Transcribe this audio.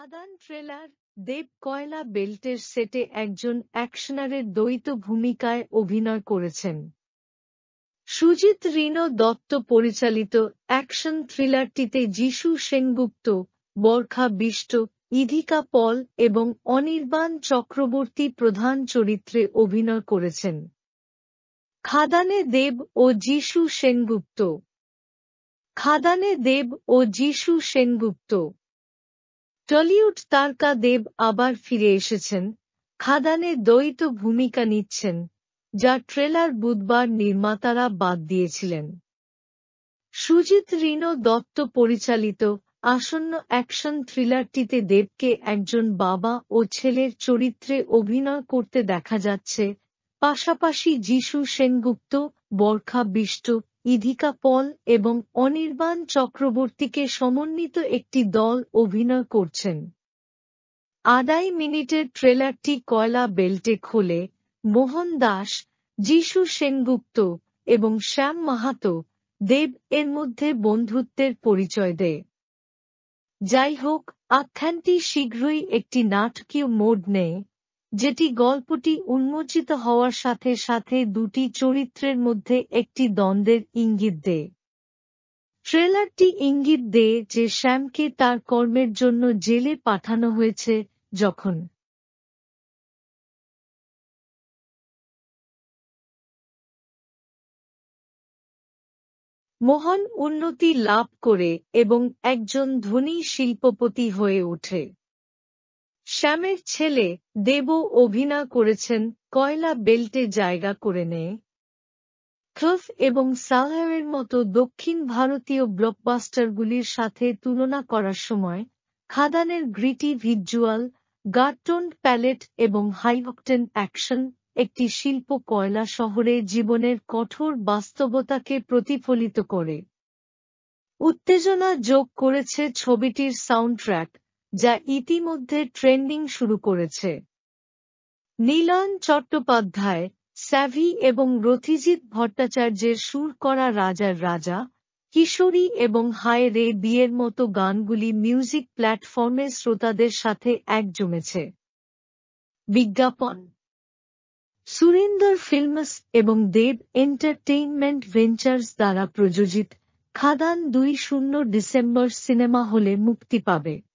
খাদান trailer. দেব কয়লা বেল্টের সেটে একজন অ্যাকশনারের দ্বৈত ভূমিকায় অভিনয় করেছেন। সুজিত রিনো দত্ত পরিচালিত অ্যাকশন থ্রিলারটিতে যিশু সেনগুপ্ত, বরখা বিষ্ট, ইধিকা পল এবং অনির্বাণ চক্রবর্তী প্রধান চরিত্রে অভিনয় করেছেন। খাদানে দেব ও যিশু সেনগুপ্ত। খাদানে দেব ও যিশু সেনগুপ্ত। টলিউড তারকা দেব আবার ফিরে এসেছেন, খাদানে দ্বৈত ভূমিকা নিচ্ছেন, যা ট্রেলার বুধবার নির্মাতারা বাদ দিয়েছিলেন। সুজিত রিনো দত্ত পরিচালিত আসন্ন অ্যাকশন থ্রিলারটিতে দেবকে একজন বাবা ও ছেলের চরিত্রে অভিনয় করতে দেখা যাচ্ছে, পাশাপাশি যিশু সেনগুপ্ত, বরখা বিষ্ট, ইধিকা পল এবং অনির্বাণ চক্রবর্তীকে সমন্বিত একটি দল অভিনয় করছেন। ২.৫ মিনিটের ট্রেলারটি কয়লা বেল্টে খোলে মোহন দাস, যিশু সেনগুপ্ত এবং শ্যাম মাহাতো দেব এর মধ্যে বন্ধুত্বের পরিচয় দেয়। যাই হোক, আখ্যানটি শীঘ্রই একটি নাটকীয় মোড় নেয়, যেটি গল্পটি উন্মোচিত হওয়ার সাথে সাথে দুটি চরিত্রের মধ্যে একটি দ্বন্দ্বের ইঙ্গিত দেয়। ট্রেলারটি ইঙ্গিত দেয় যে শ্যামকে তার কর্মের জন্য জেলে পাঠানো হয়েছে, যখন মোহন উন্নতি লাভ করে এবং একজন ধনী শিল্পপতি হয়ে ওঠে। শ্যামের ছেলে দেবও অভিনয় করেছেন, কয়লা বেল্টে জায়গা করে নেয়। খফ এবং সালারের মতো দক্ষিণ ভারতীয় ব্লকবাস্টারগুলির সাথে তুলনা করার সময়, খাদানের গ্রিটি ভিজুয়াল, গার্টন প্যালেট এবং হাই-অকটেন অ্যাকশন একটি শিল্প কয়লা শহরে জীবনের কঠোর বাস্তবতাকে প্রতিফলিত করে। উত্তেজনা যোগ করেছে ছবিটির সাউন্ডট্র্যাক, যা ইতিমধ্যে ট্রেন্ডিং শুরু করেছে। নীলন চট্টোপাধ্যায়, স্যাভি এবং রথিজিৎ ভট্টাচার্যের সুর করা রাজার রাজা, কিশোরী এবং হায় রে বিয়ের মতো গানগুলি মিউজিক প্ল্যাটফর্মে শ্রোতাদের সাথে এক জমেছে। বিজ্ঞাপন। সুরিন্দর ফিল্মস এবং দেব এন্টারটেইনমেন্ট ভেঞ্চার্স দ্বারা প্রযোজিত খাদান ২ ডিসেম্বর সিনেমা হলে মুক্তি পাবে।